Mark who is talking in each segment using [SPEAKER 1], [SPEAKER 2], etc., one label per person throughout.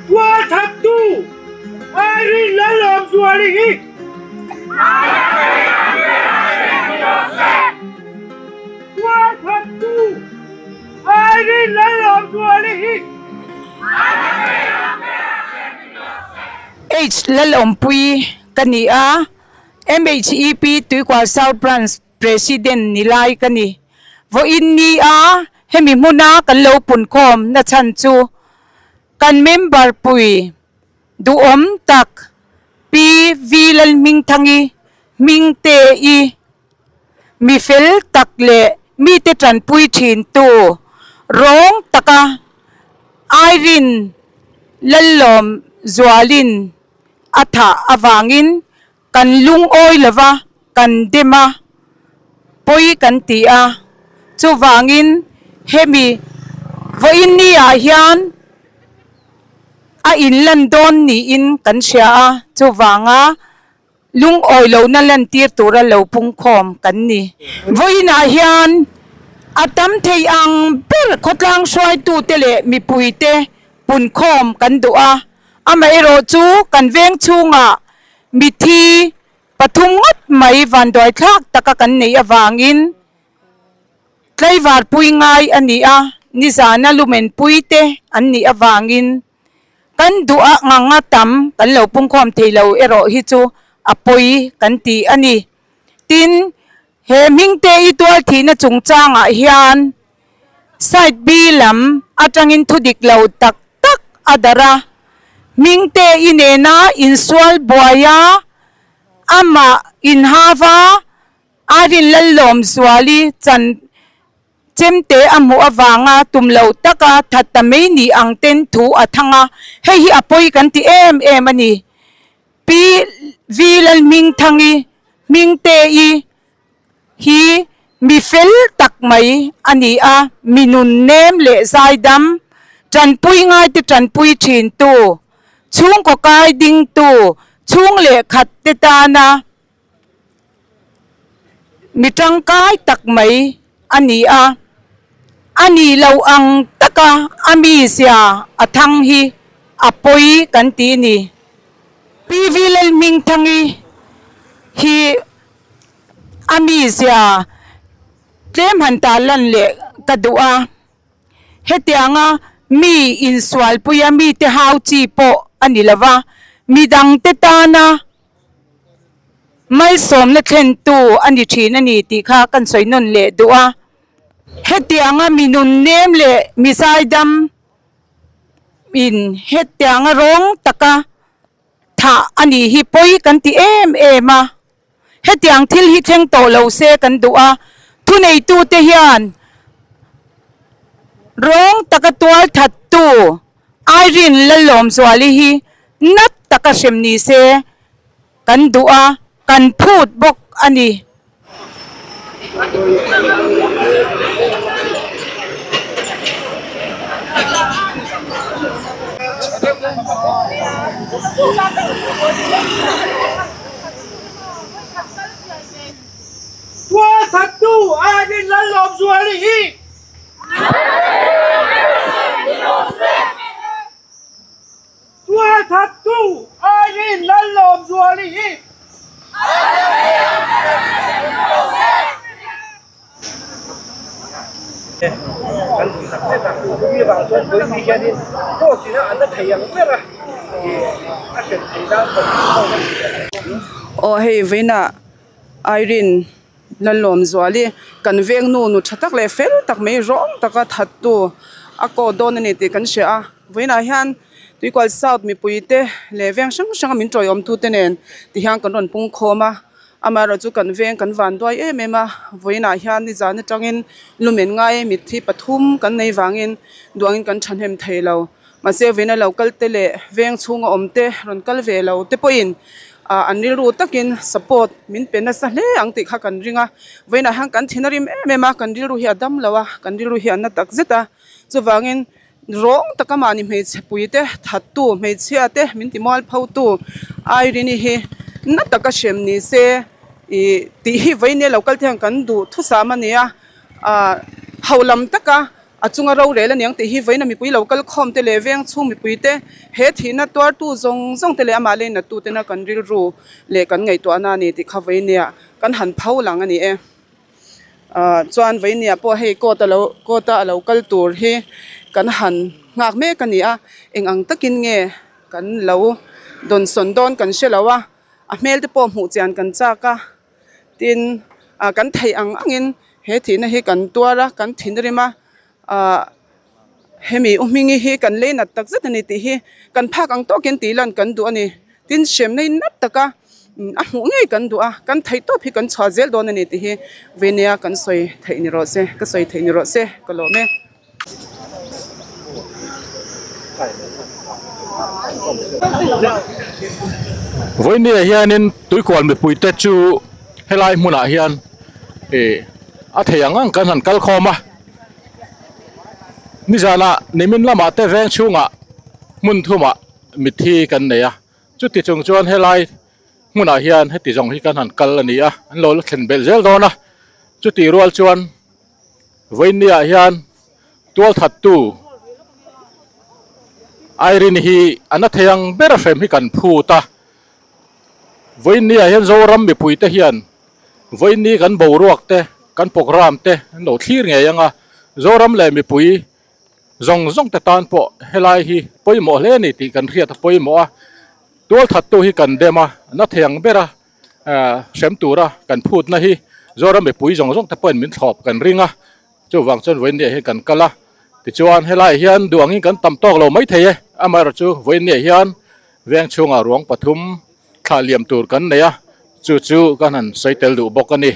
[SPEAKER 1] What have to? I love Swahili. What have to? I love Swahili.
[SPEAKER 2] H lalompui kania MHEP tuikwa South Branch President nilai kani vo inni a hemi muna kan lo pun kom na chan chu kan member pui du tak pi vilal ming thangi ming te I mi fel tak le mi te tran pui thin tu rong taka Irene lalom zualin atha awangin kan lung oi lava kan dema poi kan ti a chu wangin hemi vo in ni a hian a in London ni in kan sia a chu wanga lung oi lo na lan tir tura lo pung khom kan ni vo in a hian atam thei ang ber khotlang swai tu tele mi puite pun khom kan du a ama ero chu kan veng chunga mi thi pathungat mai van doi thak taka kan nei awangin tlaiwar pui ngai ani a ni zana lumen puite an ni awangin kan du a nganga tam kan lo pung khom theilo ero hi chu apoi kan ti ani tin he mingte I tual thi na chungchanga hian side b lam atangin thudik lo tak tak adara mingte inena inswal boya ama inhava arin lalom swali chan chemte amu awanga tumlo taka thatame ni angten thu athanga hei hi apoi kan ti em ani pi vilal ming thangi mingte I hi mi fel tak mai ani a minun nem le zaidam tran pui ngai ti tran pui thin tu chung ko kai ding tu chung le khat te ta na mi tang kai tak mai ani a ani lo ang taka ami sia athang hi apoi kan ti ni pi vilal ming thangi hi ami sia tlem han ta lan le kadua hetianga mi inswal puya mi te hau chi po ani lava mi dang te tana mai som na thlen tu ani thina ni ti kha kan soinon le dua hetianga mi nun nem le mi sai dam in hetianga rong taka tha ani hi poi kan ti ema hetiang thil hi thleng to lo se kan dua thu nei tu te hian rong taka tual that tu Irene lalom zwali hi nat taka semni se kan dua kan phut bok ani
[SPEAKER 1] What have to? I love Swahili. What have to? I love Swahili.
[SPEAKER 3] Oh hey vena Irene lalom zwali kan veng nu thatak le fel tak mai rong taka thattu ako don ni ti kan sha vena hian tuikwal south mi puite le veng sang min troyom tu tenen ti hang kan ron pung khoma amara chu kan veng kan van doi emema voina hian ni zan tangin lumen ngai mi thi pathum kan nei wangin duangin kan thanhem thailo mase vena local tele veng chunga omte ron kal velo te poin anil ru takin support min pena sa hle angti kha kan ringa voina hang kan thinarim emema kan dil ru hi adam lawa kan dil ru hi an tak zeta chuwangin rong takamani me puite thattu me chiate min ti mal phau tu ai rini hi na taka shem ni se ti hi voine local thang kan du thu samania haulam taka achunga ro re la niang te hi voina mi pui local khom te le veng chu mi pui te he thina tor tu zong te le ama le na tu te na kan ril ru le kan ngai to ana ni ti kha voinia kan han phau lang ani e chuan voinia po hei ko ta local tur hi kan han ngak me kan ni a eng ang takin nge kan lo don son don kan shelawa a mel te po mu chian kan cha ka tin kan thei angin he thina hi kan tuara kan thinrima hemi umingi hi kan le nat tak zat ani ti hi kan phak ang to ken ti lan kan du ani tin shem nei nat taka a mu ngai kan du a kan thei to phi kan chha zel don ani ti hi venia kan soi thei ni ro se ka soi thei ni ro se ka lo me
[SPEAKER 4] voinia hianin tuikwal mi puite chu helai muna hian a theiangang kan han kal khoma nizana nimin lama te veng chunga mun thuma mithi kan neya chuti chung chuan helai muna hian heti jong hi kan han kal ania an lo thlen bel zel dona chuti rual chuan voinia hian tual that tu airin hi anatheyang bera frem hi kan phuta voinia hian zoram mi puite hian voini kan boruak te kan program te no thlir nge yanga zoram le mi pui zong te tan po helai hi poimo hle ni ti kan riat poimo a tual that tu hi kan dema anatheyang bera sem tura kan phut na hi zoram mi pui zong te poin min thlop kan ringa chu wang chon voinia hi kan kala ti chuan helai hian duangin kan tam tok lo mai thei amar chu voinia hian veng chunga ruang pathum thaliam tur kan neya chu kan han saitel du bokani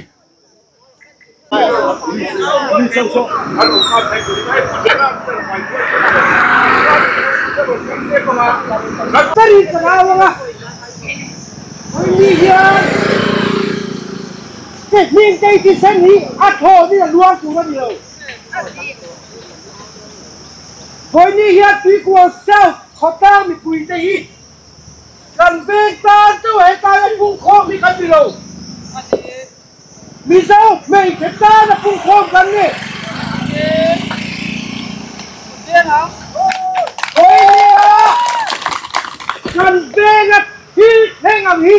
[SPEAKER 1] tari kanawa ni hian ke ning dei ti san hi a tho ni luang tu ma ni lo voi ni hian tui ko sao khota mi pui te hi kan veng tan tu he ta pung khom mi kan bi lo mi sao mei ke ta na pung khom kan ni den ha kan veng a hi theng am hi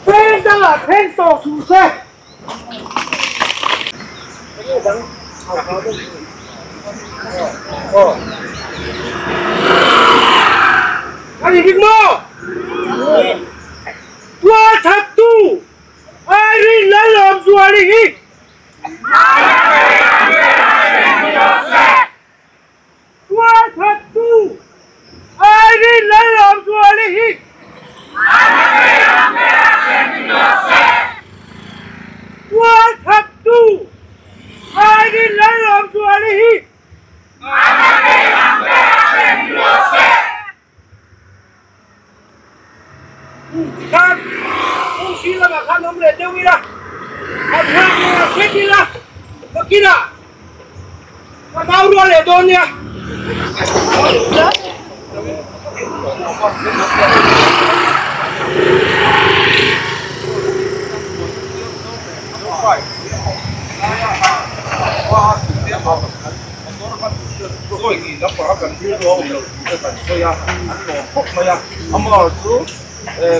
[SPEAKER 1] veng da la theng to su se Ani Bigmo! Tua thatu! Ai lalom suali hi! Tua thatu! Ai lalom suali hi! Tua thatu! Ai lalom suali hi! Kan, sila makan nomor dewi lah. Ada yang sedih lah, begini. Kau luar ledonya.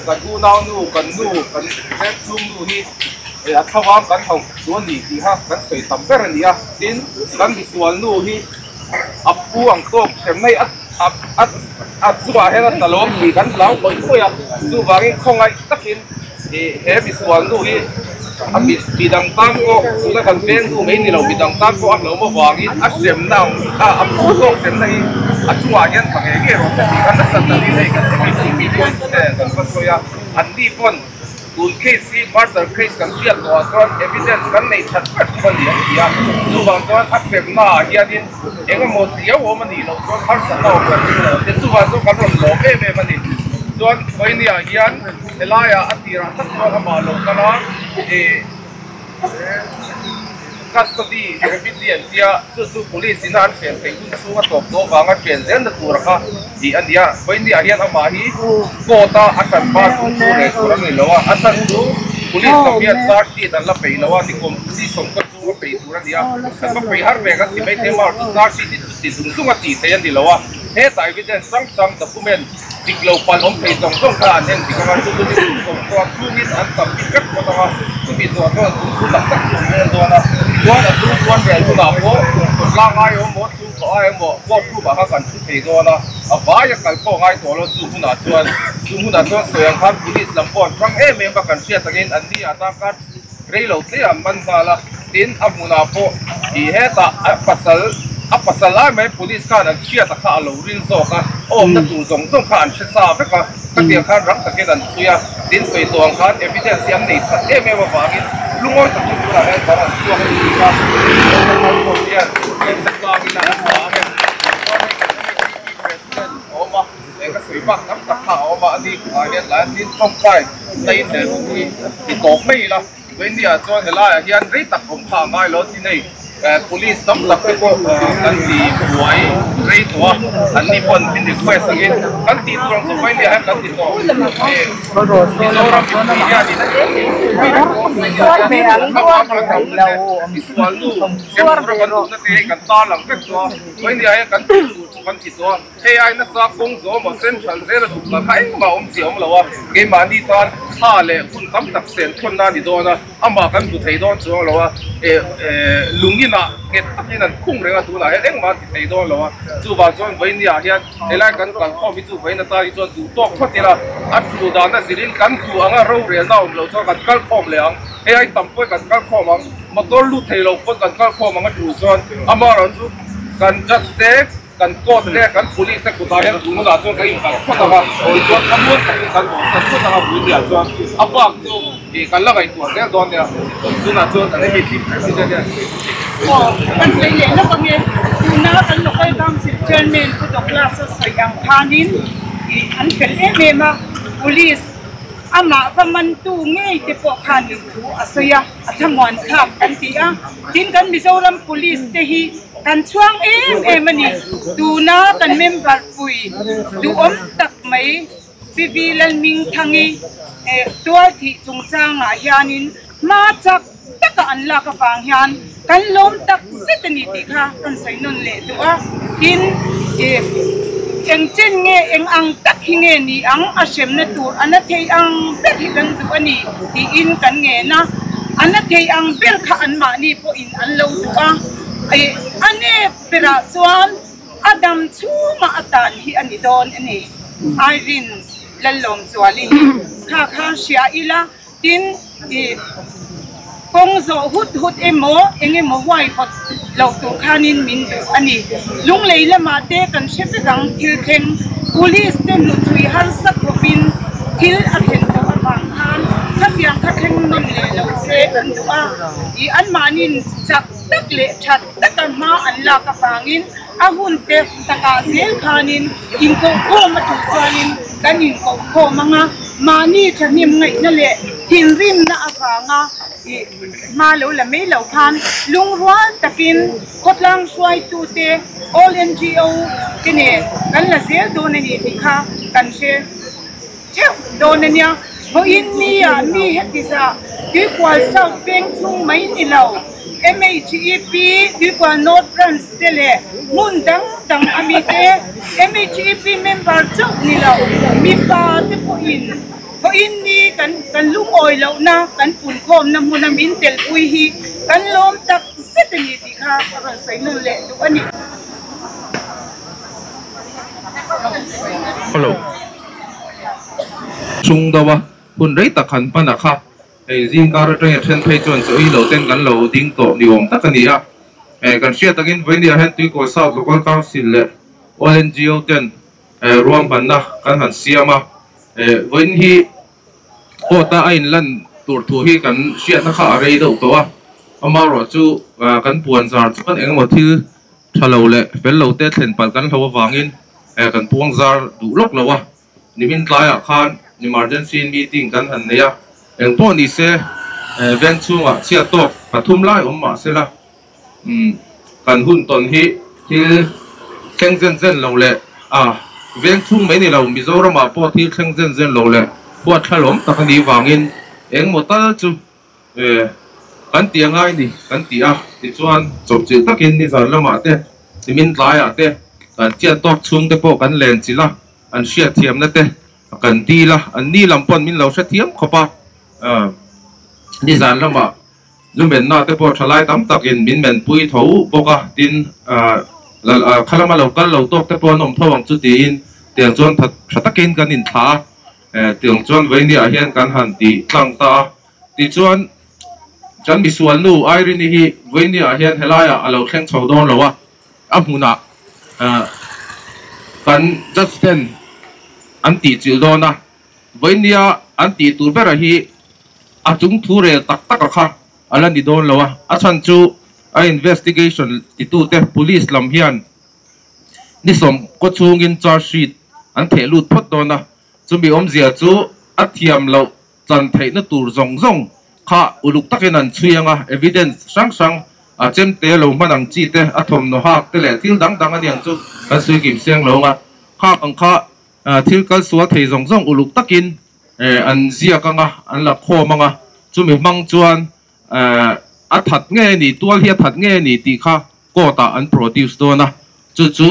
[SPEAKER 5] kan u nau nu kan hem chung nu hi thawam kan hau chuan ni ti ha kan sei tam ber ani a tin kan bi sual nu hi apu ang tok sem nei at chuwa hela talom ni kan lau loi khoya chu wangin khongai takin he bi sual nu hi ami bidang tam ko la kan veng nu mai ni lo bidang tam ko a lo mo wangin a sem nau apu tok sem nei a chuwa hian pangenge ro ti kan na san ni nei kan mi point kan pasoya andi pon kun case murder case kan siat to atron evidence kan nei that pat kon dia ya chu wang ton a sem na hianin enga mo tia wo mani lo kon har sa no kan te chu wang to kan lo me mani chuan voinia hian elaya atira tak to ama lo kana custody obedience ya chu police in an fen thei kun chu a top do wanga fen zen da tur kha di andia voinia hian ama hi kota asan ba chu re tur ni lowa asan chu police na biar charge di dan la pei lawa ni kom si som ka chu pei tu ra dia kan pei har ve kan ti mai te ma charge di sung ti te yan di lawa he ta evidence sang document tiklo pal om pei song ka nen ti ka chu tu som ko chu ni an tam ti kat ko ta tu bi to tu tak tak do na tu ve tu na ko la ngai om mo tu ko ai mo ko tu ba ka kan chu pei do na a ba ya kal ko ngai to lo chu na chuan soyang kan police lampon from ba kan sia tagin andi ata kat reilo te man bala tin amuna po I heta pasal ai mai police kan an sia ta kha lo rin so ka na tu zong kha an sa be ka ti khan rak takin an suya tin soi tong khan evidence yang nei sa ba bangin lungor ta tu ra he ta suwa ka ko dia sa ka ina ba he cái suy bạc nắm tập thảo mà đi hiện lại đi không phải đây để đi tổ mì là bên địa cho thế là hiện rất tập cũng phá ngay lớn thế này police nắm tập cái cô anh đi đuổi rất多anh đi phân bên địa quay sang cái anh đi trong số bên địa anh đi tổ đi đâu ra bên địa đi kan ti to he ai na sa kong zo mo central zero su ka kai ma siom lawa ke ma ni tan ha le kun tam tak sen thon na ni do na ama kan bu thei don chu lawa lungina ke takin an khung renga tu la he eng ma ti thei don lawa chu ba chon vai ni a hian elai kan kho mi chu vai na ta chu du to khotila at chu da na sirin kan tu anga ro re na lo cho kan kal khom le ang he ai tam poi kan kal khom ang motor lu thei lo pon kan kal khom ang tu chon ama ron chu kan just take kan court le kan police te ku ta hian tu na chuan kai kan khota ga oi chuan amun kan khota ga bu dia chuan apa chu kan la gai tu le don dia tu na chuan kan he ti president dia
[SPEAKER 2] kan sei le na ka nge tu na kan local council chairman ku dok la sa sayang thanin an fel ma police ama paman tu ngei te po khanin thu asaya athamon khap kan ti a tin kan Mizoram police te hi kan chuang ani tu na kan member pui du tak mai pivilal ming thangi tua thi chungchang a hianin ma chak taka an la ka pang hian kan lom tak sitani ti kha kan sai non le tu a tin eng chen nge eng ang tak hinge ni ang asem na tur ana thei ang bet hi kan du ani ti in kan nge na ana thei ang ber kha an ma ni po in an lo tu a ane pera chuan adam chu ma atan hi ani don ani Irene lalom chualin kha sia ila tin kong zo hut emo engemo wai khot lo tu khanin min ani lung leila ma te kan shepe gang thil theng police te nu chui har sak robin thil a then to bang khan khapiang khatheng non le lo se kan duwa I an manin chak tak le that tak ma an la ka pangin ahun te taka zel khanin in ko ma tu khanin kanin ko manga mani thanim ngai na le thin rim na awanga ma lo la me lo khan lung ruan takin khotlang swai tu te all NGO kine kan la zel do ne ni kha kan se che do ne nya ho in ni a mi hetisa ki kwal sau peng chung mai ni lo MHEP di kwa North Branch tele mundang dang amite MHEP member chok ni lo mi pa te po in ni kan lumoy lo na kan pun khom na muna min tel ui hi kan lom tak setani ti kha para sai nun le du ani
[SPEAKER 5] hello chung dawa pun rei takhan panakha zin kar teng then phei chon choi lo ten kan lo ding to ni om takania kan sia takin venia hen tui ko south local council le ONGO ten ruam banna kan han siama wen hi kota ain lan tur thu hi kan sia ta kha rei do to a amaro chu kan puan zar chu kan engmo thil thalo le fel lo te thlen pal kan lo wangin kan puang zar du lok lo wa nimin tlaya khan emergency meeting kan han neya eng po ni se ven chunga chia to pathum lai ma se la kan hun ton hi thil theng zen lo le ven chung mai ni lo Mizoram po thil theng zen lo le puat thalom takani wangin eng motal chu kan tia ngai ni kan tia ti chuan chop chi takin ni zan lama te ti min tlai a te kan chia tok chung te po kan len chi la an sia thiam na te kan ti la an ni lampon min lo sa thiam khopa ni zan lama lumen na te po thalai tam takin min men pui tho boka tin khalama lo kal lo tok te po nom thawang chu ti in tiang chuan thatakin kan in tha tiang chuan veini a hian kan han ti tlang ta ti chuan kan mi sual nu irony hi veini a hian helaya alo thleng chho don lo wa amuna kan justin anti chil dona veini a anti turbera hi achung thure tak tak kha ala ni don lo wa achan chu a investigation ti tu te police lam hian ni som ko chungin charge sheet an the lut phot dona chumi omzia chu athiam lo chan thei na tur zong zong kha uluk takin an chuianga evidence sang sang a chem te lo manang chi te athom no hak te le thil dang dang aniang chu kan sui kim siang lo nga kha ang kha thil kal sual thei zong zong uluk takin an zia kanga an la khomanga chumi mang chuan a that nge ni tual hi that nge ni ti kha ko ta an produce dona chu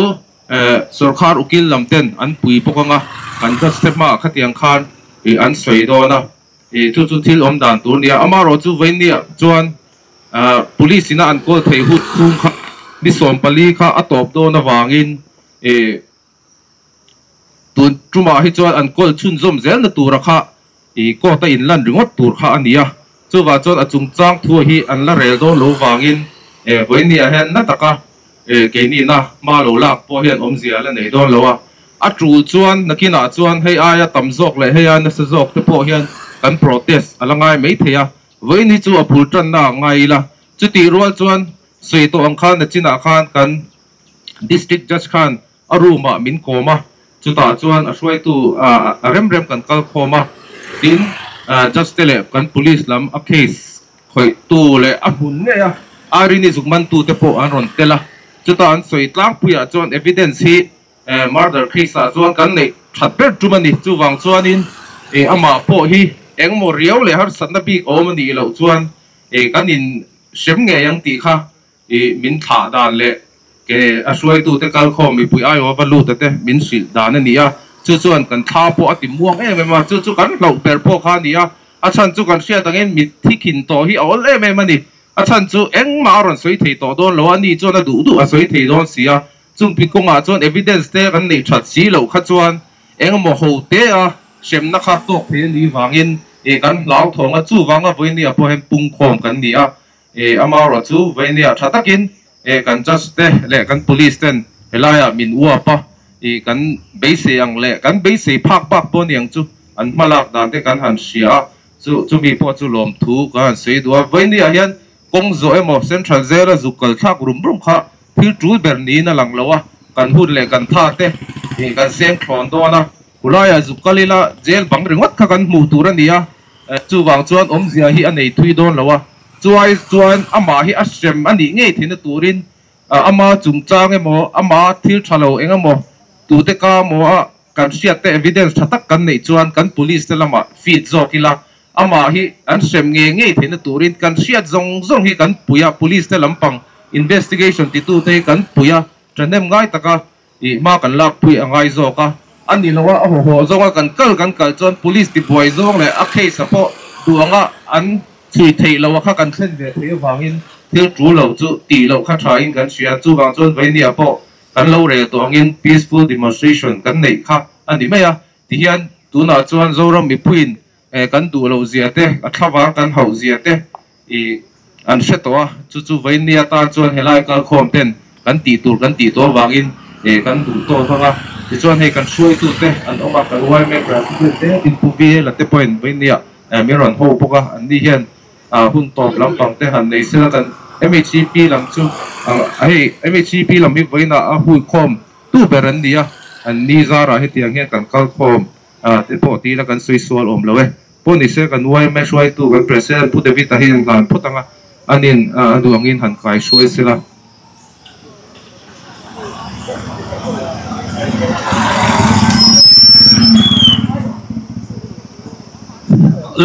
[SPEAKER 5] sarkar ukil lamten an pui pokang kan ka step ma khatiang khan an soi dona chu thil om dan tur nia amaro chu veini chuan police ina an kol thei hut khum kha ni som pali kha atop dona wangin tun truma hi chuan an kol chun zom zel na tur kha ko ta in lan ringot tur kha ania chu wa chuan a chung chang thu hi an la rel do lo wangin veini a hen na taka ke ni na ma lo lak po hian om zia la nei don lo a tru chuan nakina chuan hei aya tam zok le hei an sa zok te po hian kan protest alangai mai theya veini chu a phul tan na ngai la chu ti rual chuan sui to ang khan na china khan kan district judge khan aruma min koma chu ta chuan a hruai tu a rem kan kal khoma tin just tele kan police lam a case khoi tu le a hun ne ya arini zukman tu te po an ron tela chuta an soi tlang puya chuan evidence hi murder case a chuan kan nei that ber tumani chu wang chuanin ama po hi engmo riau le har sanna bi omani lo chuan kan in sem nge yang ti kha min tha dan le ke a suai tu te kal khom mi pui ai wa lu te min sil dan ani a chu chuan kan tha po ati muang ma chu kan lo per po kha ni a chan chu kan sia tangin mi thikin to hi ol mani a chan chu eng ma ron soi thei to don lo ani chuan a du a soi thei don sia chung pi konga chuan evidence te kan nei that si lo kha chuan eng mo ho te a sem na kha tok phe ni wangin kan lau thonga chu wanga voini a po hem pung khom kan ni a ama ro chu voini a thatakin kan just te le kan police ten helaya min uwa pa kan beise ang le kan beise phak po niang chu an malak dan te kan han sia chu mi po chu lom thu kan sei do voini a hian kong zo emo central zera zukal thak rum kha thil tu ber ni na lang lawa kan hun le kan tha te kan seng thon do na ulaya zukalila jail bang ringot kha kan mu turania chu wang chuan om zia hi anei thui don lawa chuan ama hi asem ani nge thina turin ama chungchang emo ama thil thalo engamo tu te ka mo kan sia te evidence thatak kan nei chuan kan police te lama feed zo kila ama hi an sem nge thina turin kan sia zong hi kan puya police te lampang investigation ti tu te kan puya tranem ngai taka ma kan lak pui angai zo ka ani lawa a ho zonga kan kal chuan police ti boy zong le a case apo duanga an chui thei lawa kha kan thlen ve thei wangin thil tru lo chu ti lo kha tha in kan sia chu wang chuan veini apo kan lo re to angin peaceful demonstration kan nei kha ani maya ti hian tuna chuan zoram mi puin kan du lo zia te a thlawa kan ho zia te an hretwa chu veini ata chuan helai kal khom ten kan ti to wangin kan du to thanga ti chuan hei kan suai tu te an oma kan wai me pra te in puvi la te point veini mi ron ho poka an ni hian hun top lampang te han nei sela kan MHCP lam chu hei MHCP lam mi veina a hui khom tu beran dia an ni zara he tiang hian kan kal khom te po ti la kan sui sual om lowe po ni se kan wai me suai tu kan president pu david a hian kan phutanga anin duangin han kai suai sela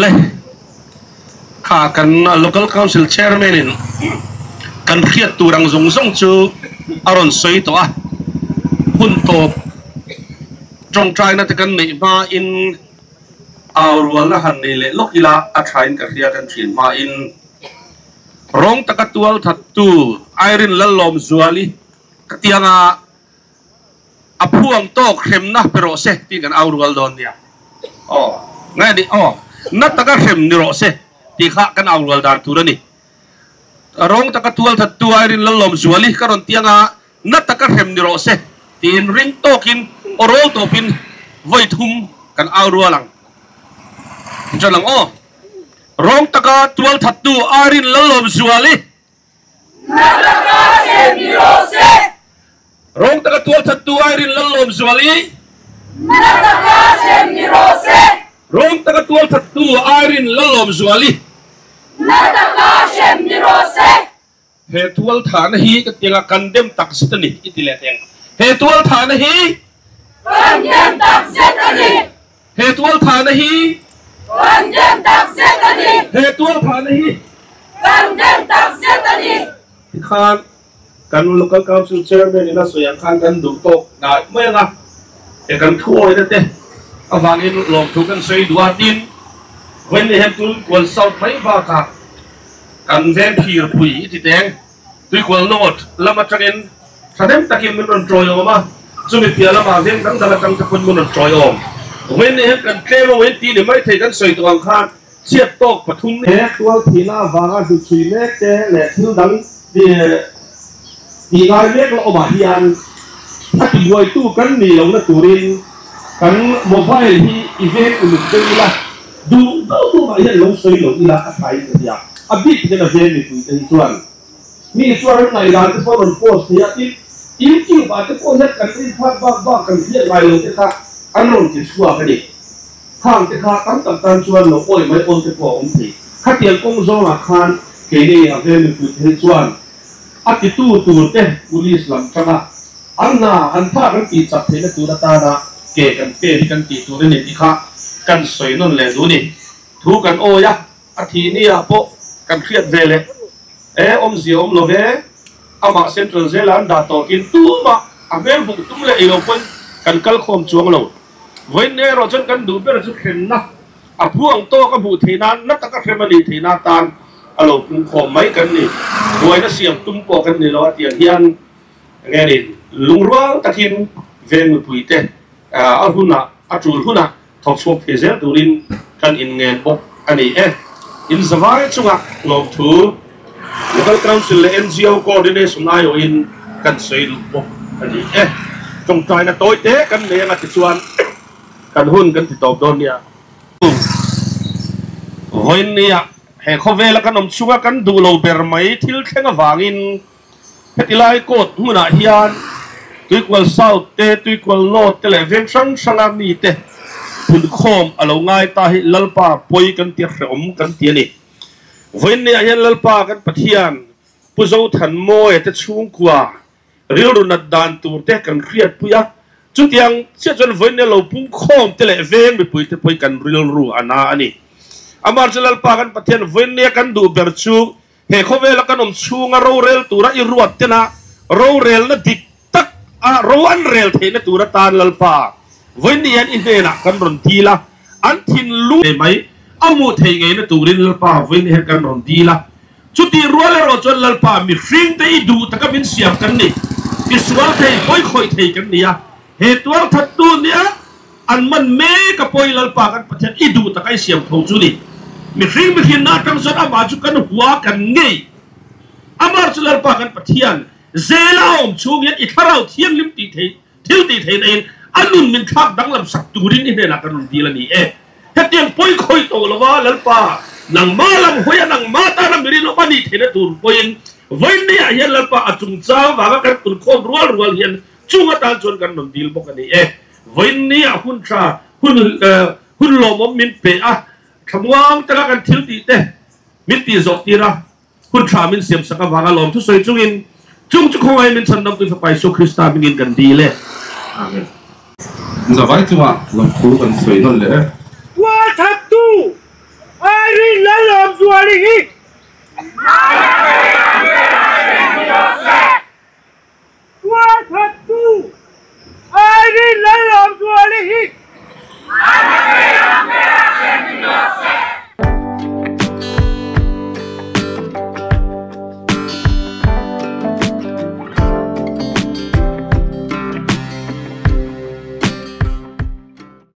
[SPEAKER 5] le
[SPEAKER 6] ขากัน local council chairman in กันเครียดตัวรังซงซงจูอารมณ์สวยตัวหุ่นโตตรงใจนั่นแต่กันนี่มาอินเอารัวละหันนี่เลยลูกอีลาอาชัยกันเครียดกันฉีนมาอินร้องตะกัตัวทัดตูไอรินละลมซัวลีกติยังอาพวงโตเข้มนะเปโรเซที่กันเอารัวโดนเนี่ยอ๋อไงดิอ๋อนัดตะกัเข้มนี่โรเซที่ข้ากันเอารัวดานตัวนี่ร้องตะกัตัวทัดตูไอรินละลมซัวลีก็รอนที่ยังนัดตะกัเข้มนี่โรเซที่ริงโตกินโอโรโตปินไว้ทุ่มกันเอารัวหลังจะหลังอ๋อร้องตะกาตัวทัดตูอารินละลมซัวลีนัตกาเซมิโรเซร้องตะกาตัวทัดตูอารินละลมซัวลีนัตกาเซมิโรเซร้องตะกาตัวทัดตูอารินละลมซัวลีนัตกาเซมิโรเซเหตุวัลฐานฮีก็ยังกันเดมตักสตนิอิติเลตยังเหตุวัลฐานฮีกันเดมตักสตนิเหตุวัลฐานฮีกันเดมตักเซตันีเหตุวัลฐานฮีกันเดมตักเซตันีที่ข้างกันลูกกาวสุเชอร์เมนี่นะส่วนยังข้างกันดูโตได้เมื่อไงแต่กันทั่วเลยเต้เอาฟังอินลงทุกกันใส่ดูอาดินวันนี้เห็นตัวกวนสาวไม่บ้ากันเวนพีร์ปุยที่แดงตัวกวนโนดแล้วมาจากอินแสดงตะกี้มันโดนโจยออกมาจุดเปลี่ยนแล้วมาเวนตั้งแต่ละจังจะคนมันโดนโจยออกเว้นเนี่ยกันเคลมเว้นตีเนี่ยไม่ถึงกันใส่ตัวข้างเชียบโต๊ะปทุมเนี่ยตัวทีน่าวางดูชีเล็กแหละที่ดังดีงานเล็กเราออกมาที่อันถ้าติดไว้ตู้กันนี่เราเนี่ยตัวเรียนกันโมบายที่อีเวนต์อื่นเป็นละดูมาเห็นลงใส่ลงอีละอะไรเนี่ยอันนี้เป็นอะไรนี่เป็นส่วนมีส่วนไหนล่ะที่พอมันโพสต์เนี่ยอีกที่ว่าจะโพสต์กันที่พัดบ้ากันเรียกอะไรลงที่ค่ะอันนั้นจะชัวร์กันดิข้างจะขาดตั้งชวนเราโอ้ยไม่โอนจะพอองค์ที่ข้าเตียงกงโซ่หลักคานเกลี่ยเรื่องคือเฮชวนอาทิตย์ตัวเต้บุรีสลัมชนะอันน่ะอันท่ากันตีจับเทนตัวตานะเกกันเกที่กันตีตัวนี่ที่ข้ากันสวยนั่นแหละดูนี่ถูกกันโอ้ยอาทิตย์นี้อ่ะพวกกันเครียดเวเลยอมเสียโลเวอามาเซ็นทรัลเซลันดาโตกินตู้มาเวลบุกตุ้มเลยเราคนกันกัลคอมจวงเราวันนี้เราจนกันดูเป็นสุดเข็นนะพวงโตกับบุตรนั้นนัตตะเข็มดีทีนาตานเราปุ่มคอมไม่กันนี่ด้วยนั่นเสียงตุ้มปอกันนี่เราเตียนยันไงนี่ลุงรัวตะคินเวงมุยเตหุ่นจูลหุ่นทอกสวมเพเซลตูรินกันอินเงินบกอันนี้อินสบายจุงลงทูแล้วก็การสื่อ NGO coordination นายอินกันใส่บกอันนี้จงใจนะโต้เตะกันเนี่ยนะที่ชวนกันหุ้นกันติดต่อโดนเนี่ยวันนี้เฮ้เขาเวลากันนมชัวกันดูเราเบอร์ไม่ทิลแค่งวางินเฮติไลโกดหุ่นอาฮิยันตุยกวลเศร้าเตะตุยกวลโนดเตะเวนชังชังมีเตะหุ่นโคมอารมณ์ง่ายตาหิลลปาป่วยกันเตี้ยเสมกันเตี้ยนี่วันนี้ยันลลปากันปะเทียนผู้เจ้าทันโมยจะชุ่มกว่าเรียวรุนดันตัวเด็กกันเครียดปุยจุดยังเชื่อจนวันนี้เราพุ่งโคมเตะเวนไปปุยเตะปุยกันเรียวรูอันนาอันนี้อามาจะลลปากันปะเทียนวันนี้กันดูเบอร์ชูเฮเขาเวลากันนมชูงารูเรลตัวระอีรวดเตนะรูเรลนั่นดิกตักรูอันเรลเทนตัวระตานลลปาวันนี้ยันอินเดนะกันรอนทีละอันทินลูไหมอามูเทงไงนะตัวเรลลปาวันนี้กันรอนทีละจุดที่รัวเลยเราจนลลปามีฟิงเตยดูตะกับมินเสียบกันนี่กิสวาเทยค่อยเทกันเนี่ยเหตุว่าทัดตัวเนี่ยอันมันเมกับปอยลลปากันประเทศอีดูตะกับเสียบเขาจุดนี้มีฟิงมีขินนักกันส่วนอามาจุกันหัวกันไงอามาจะลลปากันประเทศเซลาอมชูเงี้ยอีกคราวเที่ยงลิมตีเททิลตีเทนเองอันนู้นมินทักดังลำสักตูรินนี่เนี่ยนักกันดีละนี่ถ้าเตียงปอยค่อยโตแล้วว่าลลปานังมาลังหัวนังมาตานังมิริโนปานีเทนตูนปอยวันนี้ยันลลปาจุงจ้าวว่ากันตุนโคมรัวยันจุงตาจนกันนนดีลบอกกันนี่วันนี้หุ่นชาหุ่นลมมินเปะคำว่างตะกันทิลตีเตมินตีจบตีระหุ่นชามินเสียมสักว่ากันลมทุกส่วนจุงจุกของไอ้มินสันดำตัวไปสุคริสตามินกันดีเลยอาเมนจะไปจังหวะลมคู่กันสวยนั่นเลย
[SPEAKER 1] ว่าทัดตู้ไอรินและลม zua li hi